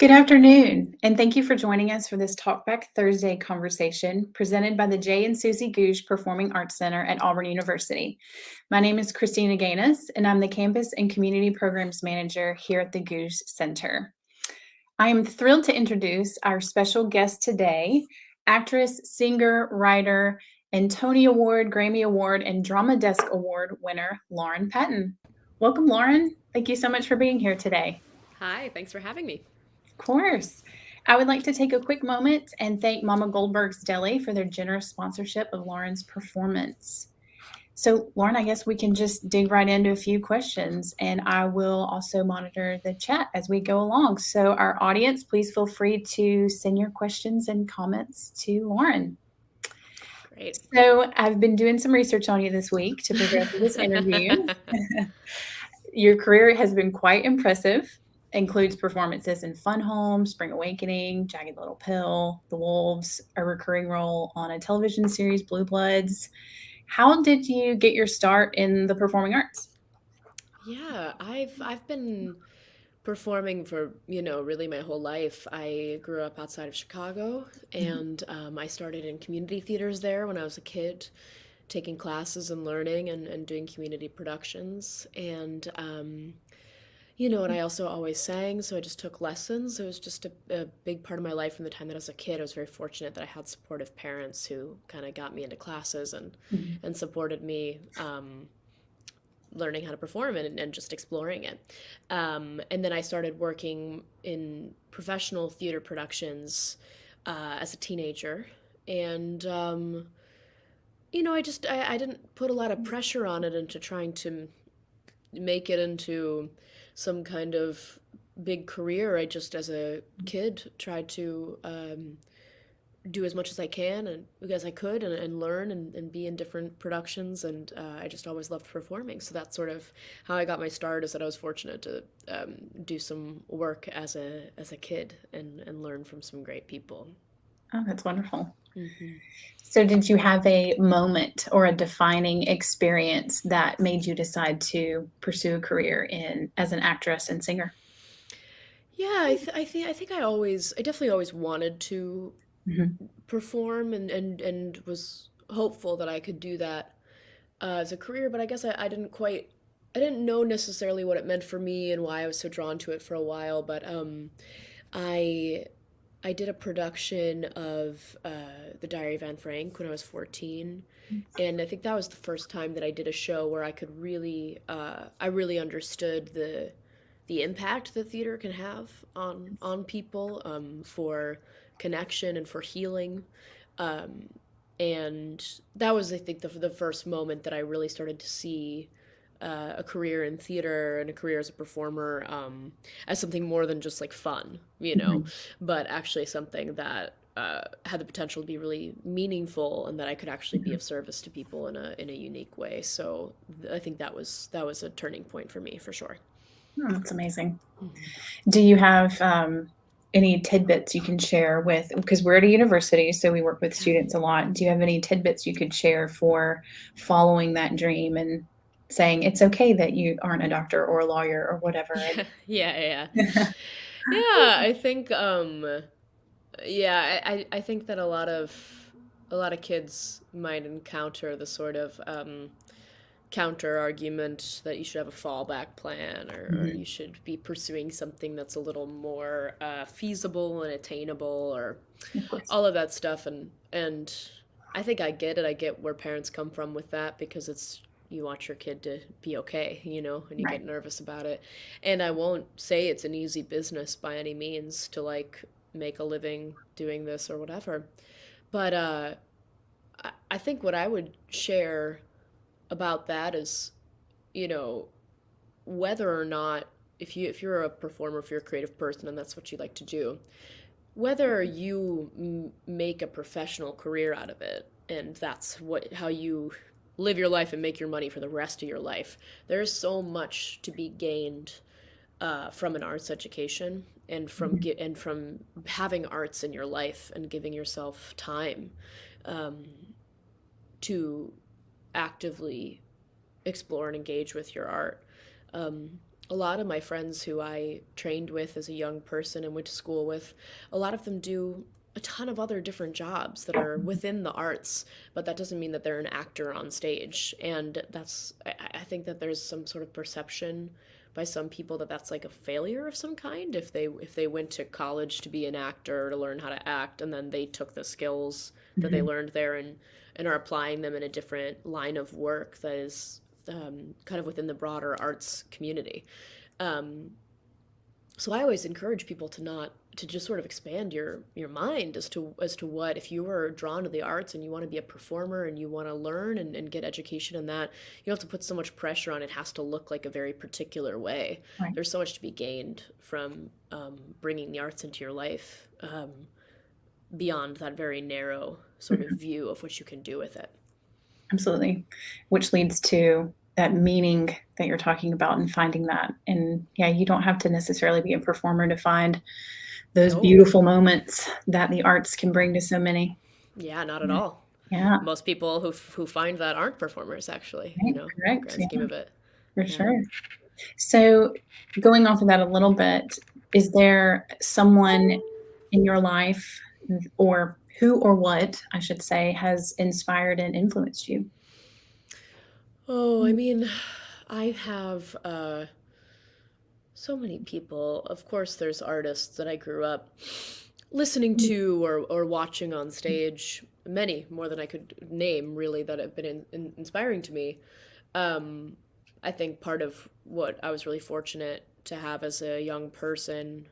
Good afternoon, and thank you for joining us for this Talkback Thursday conversation presented by the Jay and Susie Googe Performing Arts Center at Auburn University. My name is Christina Gaines, and I'm the Campus and Community Programs Manager here at the Googe Center. I am thrilled to introduce our special guest today, actress, singer, writer, and Tony Award, Grammy Award, and Drama Desk Award winner, Lauren Patten. Welcome, Lauren. Thank you so much for being here today. Hi, thanks for having me. Of course. I would like to take a quick moment and thank Mama Goldberg's Deli for their generous sponsorship of Lauren's performance. So, Lauren, I guess we can just dig right into a few questions, and I will also monitor the chat as we go along. So, our audience, please feel free to send your questions and comments to Lauren. Great. So, I've been doing some research on you this week to prepare for this interview. Your career has been quite impressive. Includes performances in Fun Home, Spring Awakening, Jagged Little Pill, The Wolves, a recurring role on a television series, Blue Bloods. How did you get your start in the performing arts? Yeah, I've been performing for, really my whole life. I grew up outside of Chicago, and I started in community theaters there when I was a kid, taking classes and learning and doing community productions. And I also always sang, so I just took lessons. It was just a big part of my life from the time that I was a kid. I was very fortunate that I had supportive parents who kind of got me into classes and Mhm. and supported me learning how to perform and just exploring it. And then I started working in professional theater productions as a teenager. And I didn't put a lot of pressure on it into trying to make it into some kind of big career. I just, as a kid, tried to do as much as I can and as I could and learn and be in different productions. And I just always loved performing. So that's sort of how I got my start. Is that I was fortunate to do some work as a kid and learn from some great people. Oh, that's wonderful. Hmm. So, did you have a moment or a defining experience that made you decide to pursue a career in as an actress and singer? Yeah, I definitely always wanted to Mhm. perform and was hopeful that I could do that as a career, but I guess I didn't know necessarily what it meant for me and why I was so drawn to it for a while. But I I did a production of The Diary of Anne Frank when I was 14, and I think that was the first time that I did a show where I really understood the impact that theater can have on people, for connection and for healing. Um, and that was, I think, the first moment that I really started to see a career in theater and a career as a performer, as something more than just like fun, Mhm. but actually something that had the potential to be really meaningful and that I could actually be Mhm. of service to people in a unique way. So I think that was a turning point for me for sure. Oh, that's amazing. Mhm. Do you have, any tidbits you can share with because we're at a university, so we work with Yeah. students a lot. Do you have any tidbits you could share for following that dream and saying it's okay that you aren't a doctor or a lawyer or whatever? Yeah, yeah, yeah. And Yeah, I think yeah, I think that a lot of kids might encounter the sort of counter argument that you should have a fallback plan, or Mhm. you should be pursuing something that's a little more feasible and attainable, or Of course. all of that stuff. And I think I get it. I get where parents come from with that, because it's, you want your kid to be okay, and you Right. get nervous about it. And I won't say it's an easy business by any means to like make a living doing this or whatever. But I think what I would share about that is, you know, whether or not, if you're a performer, if you're a creative person and that's what you like to do, whether you make a professional career out of it and that's how you live your life and make your money for the rest of your life, there's so much to be gained from an arts education and Mhm. from having arts in your life and giving yourself time um, to actively explore and engage with your art. Um, a lot of my friends who I trained with as a young person and went to school with, a lot of them do a ton of other different jobs that are within the arts, but that doesn't mean that they're an actor on stage. And I think that there's some sort of perception by some people that that's like a failure of some kind if they went to college to be an actor to learn how to act and then they took the skills that they Mhm. learned there and are applying them in a different line of work that is kind of within the broader arts community. Um, so I always encourage people to not to just sort of expand your mind as to what if you are drawn to the arts and you want to be a performer and you want to learn and get education in that, you don't have to put so much pressure on it has to look like a very particular way. Right. There's so much to be gained from bringing the arts into your life, beyond that very narrow sort of Mhm. view of what you can do with it. Absolutely. Which leads to that meaning that you're talking about and finding that. And yeah, you don't have to necessarily be a performer to find those No, beautiful moments that the arts can bring to so many. yeah, not at Yeah. all. Yeah. Most people who find that aren't performers, actually, Right. in the Correct. grand Yeah, scheme of it. for Yeah. sure. So going off of that a little bit, is there someone in your life or who or what, I should say, has inspired and influenced you? Oh, I mean, I have so many people. Of course, there's artists that I grew up listening to or watching on stage. Many more than I could name, really, that have been inspiring to me. Um, I think part of what I was really fortunate to have as a young person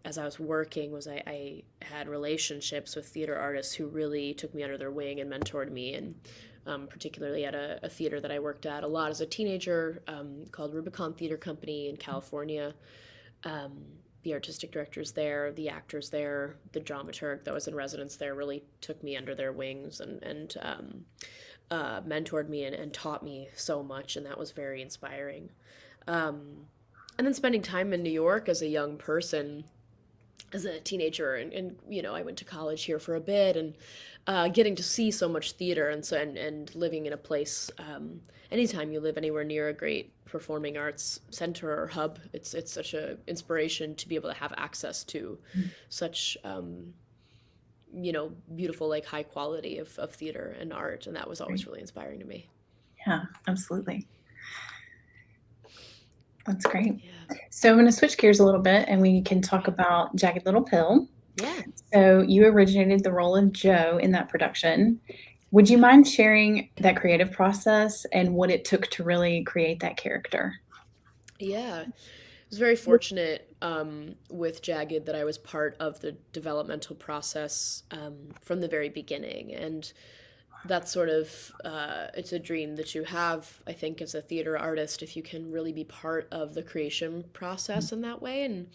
as I was working was I had relationships with theater artists who really took me under their wing and mentored me, and particularly at a theater that I worked at a lot as a teenager, called Rubicon Theater Company in California. Um, the artistic directors there, the actors there, the dramaturg that was in residence there really took me under their wings and mentored me and taught me so much, and that was very inspiring. Um, and then spending time in New York as a young person, as a teenager, and I went to college here for a bit, and getting to see so much theater, and living in a place, anytime you live anywhere near a great performing arts center or hub, it's such a inspiration to be able to have access to such beautiful, like, high quality of theater and art, and that was always Right. really inspiring to me. Yeah, absolutely. That's great. Yeah. So I'm going to switch gears a little bit and we can talk Okay. about Jagged Little Pill. Yeah. So you originated the role of Joe in that production. Would you Yeah. mind sharing that creative process and what it took to really create that character? Yeah. I was very fortunate, with Jagged, that I was part of the developmental process, from the very beginning. And that's sort of, it's a dream that you have, I think, as a theater artist, if you can really be part of the creation process in that way. And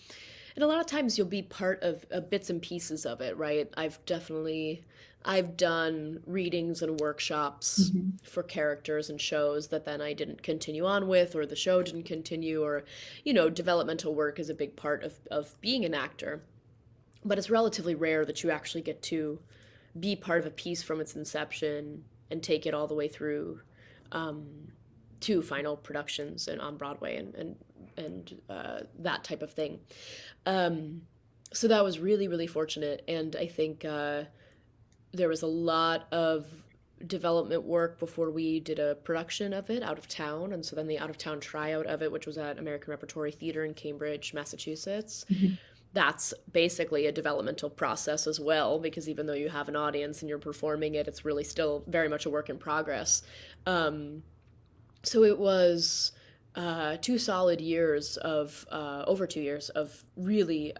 a lot of times you'll be part of bits and pieces of it, right? I've done readings and workshops Mhm. for characters and shows that then I didn't continue on with, or the show didn't continue, or, developmental work is a big part of being an actor. But it's relatively rare that you actually get to be part of a piece from its inception and take it all the way through, to final productions and on Broadway and that type of thing. Um, so that was really, really fortunate, and I think there was a lot of development work before we did a production of it out of town, and so then the out of town tryout of it, which was at American Repertory Theater in Cambridge, Massachusetts. Mhm. That's basically a developmental process as well, because even though you have an audience and you're performing it, it's really still very much a work in progress. Um, so it was 2 solid years of over 2 years of really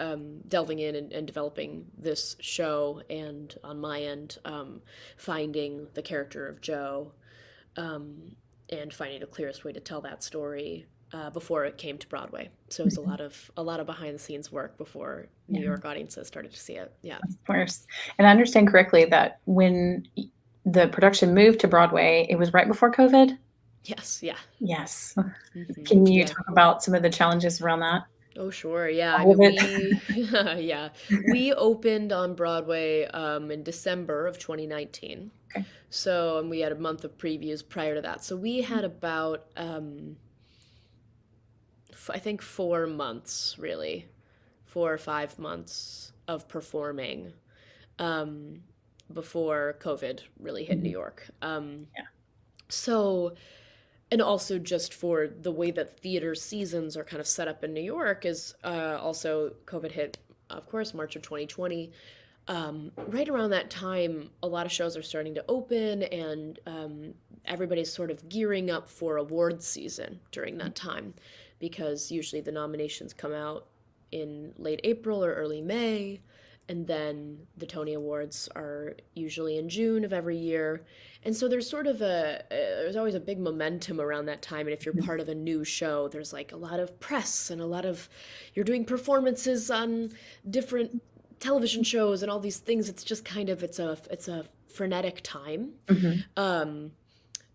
delving in and developing this show, and on my end, finding the character of Joe, um, and finding the clearest way to tell that story before it came to Broadway. So it was Mhm. a lot of behind the scenes work before New Yeah, York audiences started to see it. Yeah. of course. And I understand correctly that when the production moved to Broadway, it was right before COVID? Yes. Yeah. Yes. Can you Yeah. talk about some of the challenges around that? Oh, sure. Yeah. I All of mean, it? yeah, we opened on Broadway in December of 2019. Okay. So, and we had a month of previews prior to that. So we had about I think 4 months, really, 4 or 5 months of performing um, before COVID really hit New Mhm. York. Yeah. So, and also just for the way that theater seasons are kind of set up in New York is also COVID hit, of course, March of 2020. Right around that time, a lot of shows are starting to open, and everybody's sort of gearing up for awards season during that time, because usually the nominations come out in late April or early May, and then the Tony Awards are usually in June of every year. And so there's sort of there's always a big momentum around that time. And if you're Mhm. part of a new show, there's like a lot of press and a lot of, you're doing performances on different television shows and all these things. It's just kind of, it's a frenetic time. Mhm. Um,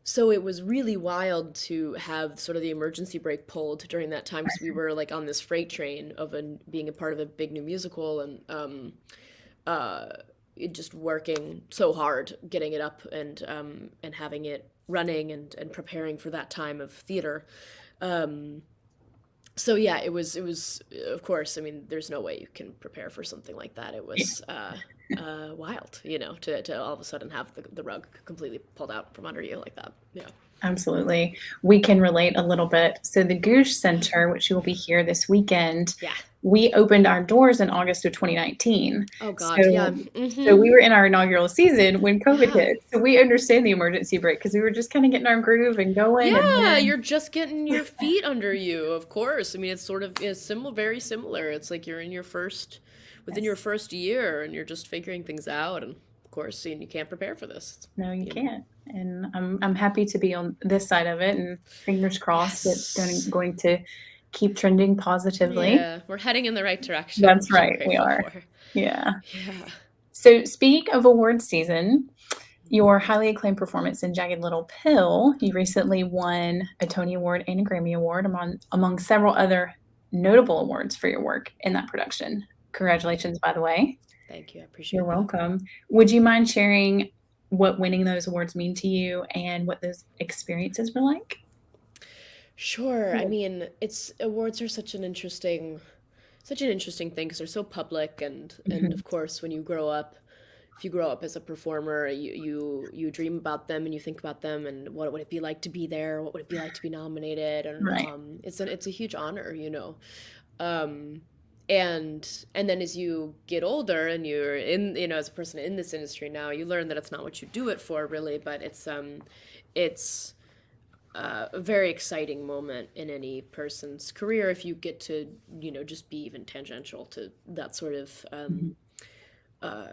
so it was really wild to have sort of the emergency brake pulled during that time, because we were like on this freight train of being a part of a big new musical, and uh, just working so hard getting it up and having it running and preparing for that time of theater. Um, so yeah, it was of course. I mean, there's no way you can prepare for something like that. It Yeah. was wild, to all of a sudden have the rug completely pulled out from under you like that. Yeah. Absolutely. We can relate a little bit. So the Goose Center, which will be here this weekend, Yeah. we opened our doors in August of 2019. Oh God. Yeah. So Mm-hmm. we were in our inaugural season when COVID Yeah. hit. So we understand the emergency break because we were just kind of getting our groove and going. And Yeah, then you're just getting your feet under you, of course. I mean, it's sort of it's similar, very similar. It's like you're in your first, within your yes, first year, and you're just figuring things out. And of course, and you can't prepare for this. no, you You know. can't. And I'm happy to be on this side of it, and fingers crossed it's Yes. going to keep trending positively. Yeah, we're heading in the right direction, That's which I'm right, we grateful are. for. Yeah. Yeah. So speaking of award season, your highly acclaimed performance in Jagged Little Pill, you recently won a Tony Award and a Grammy Award among several other notable awards for your work in that production. Thank you. Congratulations, by the way. Thank you. I You're appreciate that. welcome. Would you mind sharing what winning those awards mean to you and what those experiences were like? Sure. I mean, it's awards are such an interesting thing because they're so public, and Mhm. of course, when you grow up, if you grow up as a performer, you dream about them and you think about them, and what would it be like to be there? What would it be like to be nominated? And Right. it's a huge honor. Um, and then as you get older and you're as a person in this industry now, you learn that it's not what you do it for really, but it's a very exciting moment in any person's career if you get to, just be even tangential to that sort of Mhm. uh,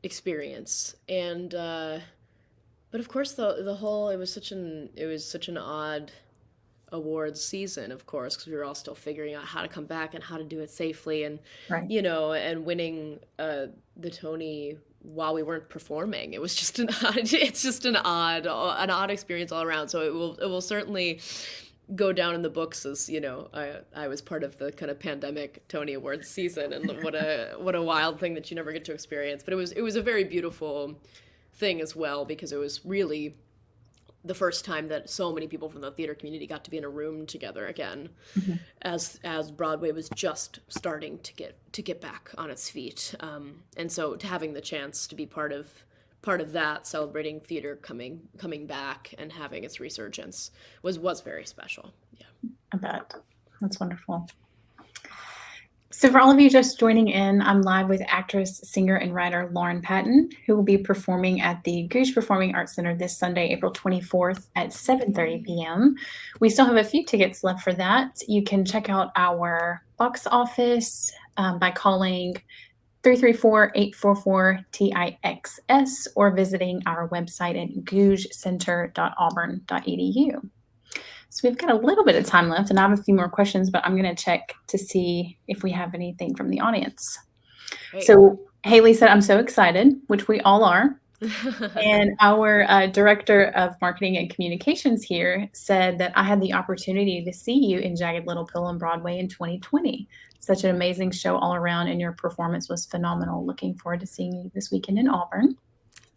experience. And but of course, the whole it was such an odd awards season, of course, because we were all still figuring out how to come back and how to do it safely, and Right. and winning the Tony while we weren't performing. It was just an odd, it's just an odd experience all around. So it will certainly go down in the books as, I was part of the kind of pandemic Tony Awards season, and what a wild thing that you never get to experience. But it was a very beautiful thing as well, because it was really the first time that so many people from the theater community got to be in a room together again, Mhm. as Broadway was just starting to get back on its feet. And so having the chance to be part of that, celebrating theater coming back and having its resurgence was very special. Yeah. I bet. That's wonderful. So, for all of you just joining in, I'm live with actress, singer, and writer Lauren Patton, who will be performing at the Goose Performing Arts Center this Sunday, April 24th at 7:30 Yay. p.m. We still have a few tickets left for that. You can check out our box office by calling 334-844-TIXS or visiting our website at gougecenter.auburn.edu. So we've got a little bit of time left, and I have a few more questions, but I'm going to check to see if we have anything from the audience. Great. So Haley said, I'm so excited, which we all are. And our director of marketing and communications here said that I had the opportunity to see you in Jagged Little Pill on Broadway in 2020. Such an amazing show all around, and your performance was phenomenal. Looking forward to seeing you this weekend in Auburn.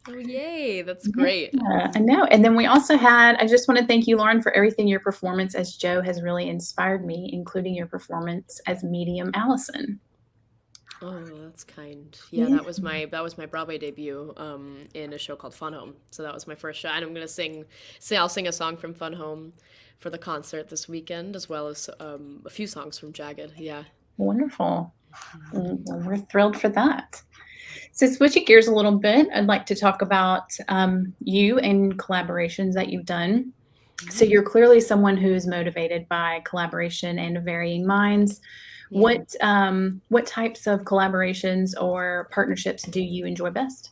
Oh, yay. That's great. Yeah, I know. And then we also had, I just want to thank you, Lauren, for everything. Your performance as Joe has really inspired me, including your performance as Medium Allison. Oh, that's kind. Yeah, Yeah. that was my Broadway debut in a show called Fun Home. So that was my first show, and I'm gonna I'll sing a song from Fun Home for the concert this weekend, as well as a few songs from Jagged. Yeah. Wonderful. Well, we're thrilled for that. So, switching gears a little bit, I'd like to talk about you and collaborations that you've done. So, Mhm. you're clearly someone who is motivated by collaboration and varying minds. Yeah. What types of collaborations or partnerships do you enjoy best?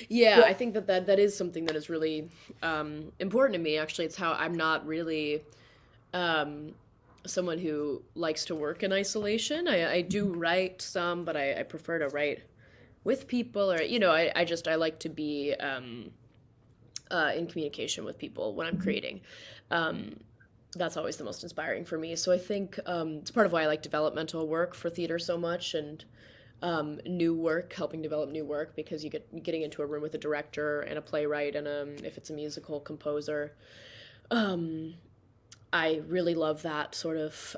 Yeah, I think that is something that is really important to me. Actually, it's how I'm not really um, someone who likes to work in isolation. I do write some, but I prefer to write with people, or I like to be in communication with people when I'm creating. Um, that's always the most inspiring for me. So I think it's part of why I like developmental work for theater so much, and new work, helping develop new work, because getting into a room with a director and a playwright and if it's a musical composer. Um, I really love that sort of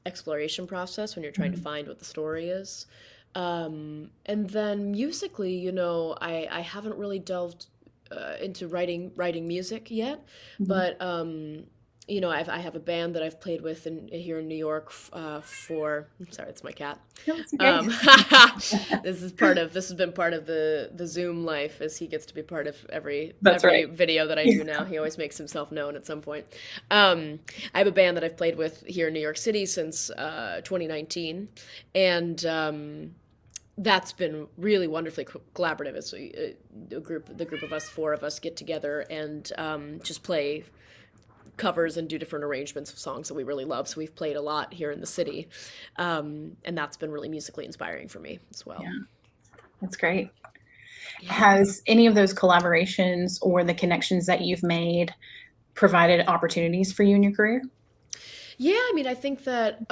exploration process when you're trying to Mhm. find what the story is. And then musically, I haven't really delved into writing music yet, Mhm. but I have a band that I've played with here in New York for. I'm sorry, it's my cat. No, it's okay. Um, this has been part of the Zoom life, as he gets to be part of That's every right. video that I do now. He always makes himself known at some point. I have a band that I've played with here in New York City since 2019, and that's been really wonderfully collaborative. As the group of us, four of us, get together and just play covers and do different arrangements of songs that we really love. So we've played a lot here in the city, and that's been really musically inspiring for me as well. Yeah, that's great. Yeah. Has any of those collaborations or the connections that you've made provided opportunities for you in your career? Yeah, I mean, I think that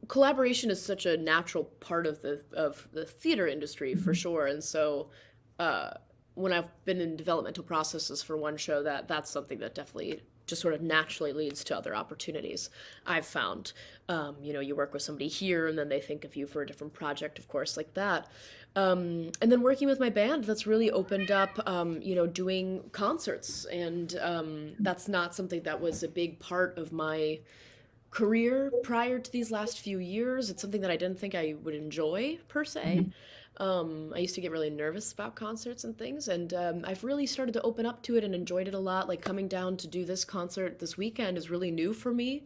collaboration is such a natural part of the theater industry for Mhm. sure, and so uh, when I've been in developmental processes for one show, that's something that definitely just sort of naturally leads to other opportunities. I've found, you work with somebody here, and then they think of you for a different project, of course, like that. And then working with my band, that's really opened up, doing concerts, and that's not something that was a big part of my career prior to these last few years. It's something that I didn't think I would enjoy per se. Mhm. I used to get really nervous about concerts and things, and I've really started to open up to it and enjoyed it a lot. Like coming down to do this concert this weekend is really new for me.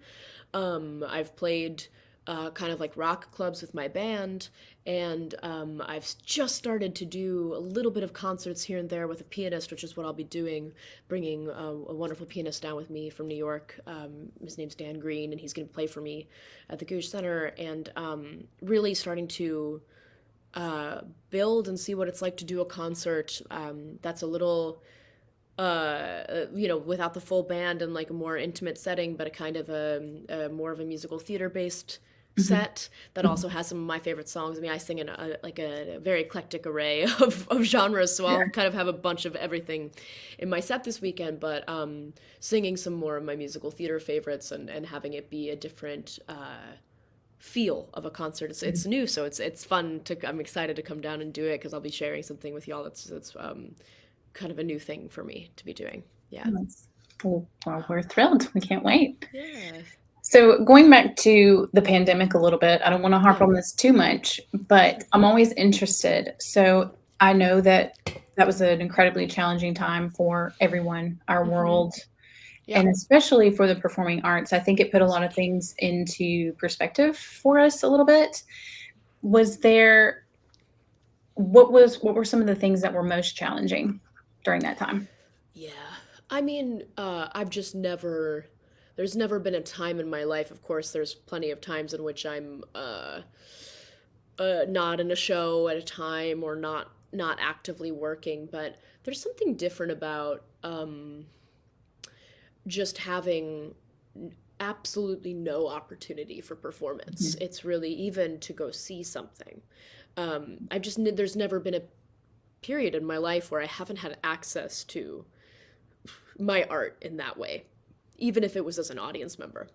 I've played kind of like rock clubs with my band, and I've just started to do a little bit of concerts here and there with a pianist, which is what I'll be doing, bringing a wonderful pianist down with me from New York. His name's Dan Green, and he's going to play for me at the Gouge Center, and really starting to build and see what it's like to do a concert that's a little without the full band and like a more intimate setting, but a kind of a more of a musical theater based Mhm. set that Mhm. also has some of my favorite songs. I mean, I sing in a very eclectic array of genres, so Yeah. I'll kind of have a bunch of everything in my set this weekend, but singing some more of my musical theater favorites and having it be a different feel of a concert. It's Mhm. new, so it's fun to. I'm excited to come down and do it because I'll be sharing something with y'all that's kind of a new thing for me to be doing. Yeah. Nice. Well, we're thrilled. We can't wait. Yeah. So, going back to the pandemic a little bit, I don't want to harp Yeah. on this too much, but Sure. I'm always interested. So, I know that that was an incredibly challenging time for everyone, our Mm-hmm. world, Yeah. and especially for the performing arts. I think it put a lot of things into perspective for us a little bit. Was there what were some of the things that were most challenging during that time? Yeah. I mean, I've just never. There's never been a time in my life. Of course, there's plenty of times in which I'm not in a show at a time or not actively working. But there's something different about just having absolutely no opportunity for performance. Mhm. It's really even to go see something. There's never been a period in my life where I haven't had access to my art in that way, even if it was as an audience member,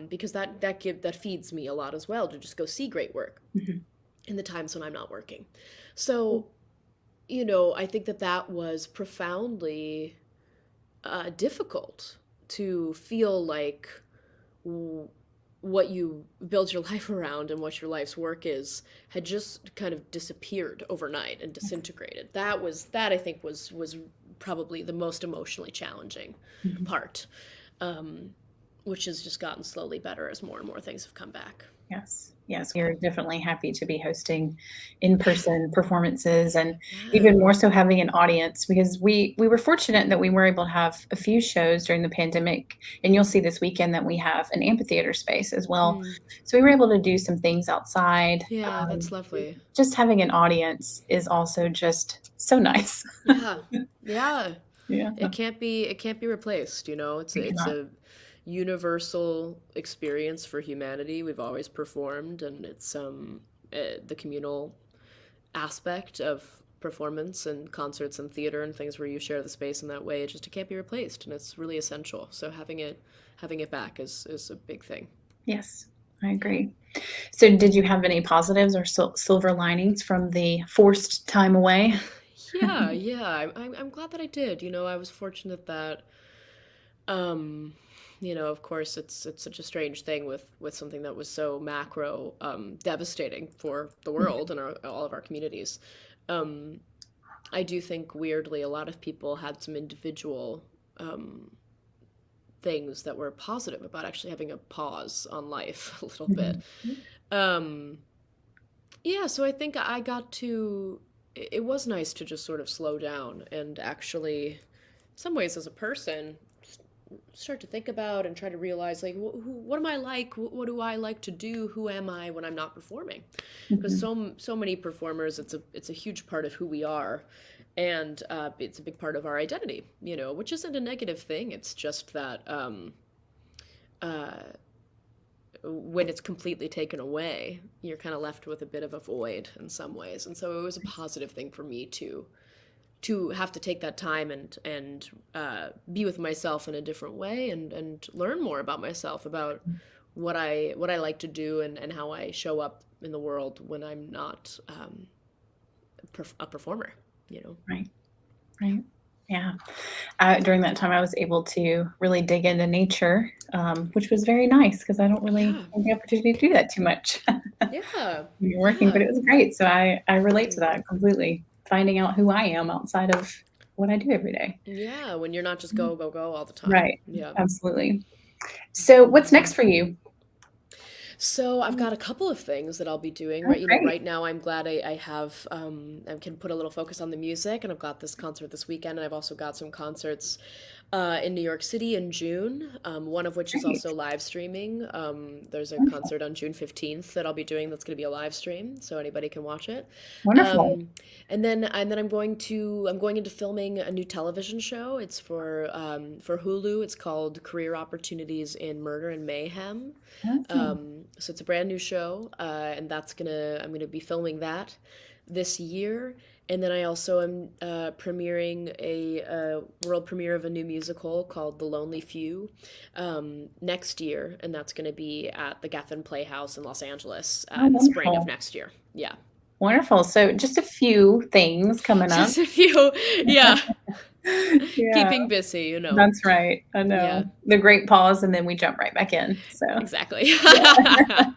because that feeds me a lot as well to just go see great work Mhm. in the times when I'm not working. So, I think that was profoundly difficult to feel like w- what you build your life around and what your life's work is had just kind of disappeared overnight and disintegrated. That I think was probably the most emotionally challenging Mhm. part, um, which has just gotten slowly better as more and more things have come back. Yes. Yes, we are definitely happy to be hosting in-person performances and Yeah. even more so having an audience because we were fortunate that we were able to have a few shows during the pandemic, and you'll see this weekend that we have an amphitheater space as well. Mm. So we were able to do some things outside. Yeah, that's lovely. Just having an audience is also just so nice. Yeah. Yeah. Yeah, It can't be replaced, we it's cannot. a universal experience for humanity. We've always performed, and it's the communal aspect of performance and concerts and theater and things where you share the space in that way. It can't be replaced, and it's really essential. So having it back is a big thing. Yes, I agree. So did you have any positives or silver linings from the forced time away? Yeah, yeah. I'm glad that I did. I was fortunate that Um, of course, it's such a strange thing with something that was so macro, devastating for the world and all of our communities. Um, I do think weirdly a lot of people had some individual um, things that were positive about actually having a pause on life a little bit. Mhm. Um, yeah, so I think I got to. It was nice to just sort of slow down and actually, in some ways, as a person, start to think about and try to realize like what am I like, what do I like to do, who am I when I'm not performing, because Mhm. so many performers, it's a huge part of who we are, and it's a big part of our identity, which isn't a negative thing. It's just that uh, when it's completely taken away, you're kind of left with a bit of a void in some ways, and so it was a positive thing for me to have to take that time and be with myself in a different way and learn more about myself, about what I like to do and how I show up in the world when I'm not a performer. Right, Yeah. right. Yeah. During that time, I was able to really dig into nature, which was very nice because I don't really Yeah. have the opportunity to do that too much when Yeah. you're working, but Yeah. it was great. So I relate to Mm. that completely, finding out who I am outside of what I do every day. Yeah. When you're not just Mhm. go go go all the time. Right. Yeah. Absolutely. So what's next for you? So I've got a couple of things that I'll be doing, Oh, right. great. Right now I'm glad I have I can put a little focus on the music, and I've got this concert this weekend, and I've also got some concerts in New York City in June. One of which is Great. also live streaming. There's a Wonderful. concert on June 15th that I'll be doing that's going to be a live stream, so anybody can watch it. Wonderful. Um, and then I'm going into filming a new television show. It's for Hulu. It's called Career Opportunities in Murder and Mayhem. Awesome. So it's a brand new show, and I'm gonna be filming that this year. And then I also am premiering a world premiere of a new musical called The Lonely Few next year, and that's gonna be at the Geffen Playhouse in Los Angeles Oh, in the spring of wonderful. next year. Yeah, Wonderful. So just a few things coming up. just a few. Yeah, Yeah, keeping busy, that's right. I Yeah, know. The great pause, and then we jump right back in. So, exactly. yeah,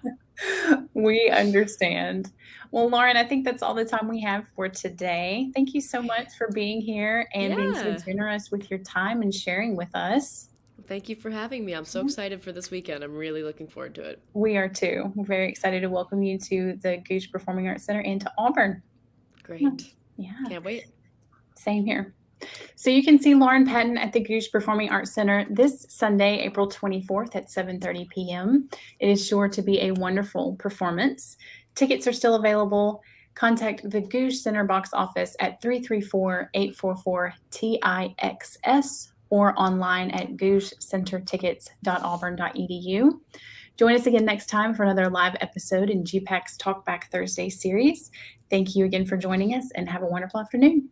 we understand. Well, Lauren, I think that's all the time we have for today. Thank you so much for being here and being so Yeah. generous with your time and sharing with us. Thank you for having me. I'm so Yeah, excited for this weekend. I'm really looking forward to it. we are too. We're very excited to welcome you to the Goose Performing Arts Center and to Auburn. Yeah, Great. yeah, Can't wait. same here. So you can see Lauren Patton at the Goose Performing Arts Center this Sunday, April 24th at 7:30 p.m. It is sure to be a wonderful performance. Tickets are still available. Contact the Goose Center box office at 334-844-TIXS or online at gougececentertickets.auburn.edu. Join us again next time for another live episode in GPAC's Talkback Thursday series. Thank you again for joining us, and have a wonderful afternoon.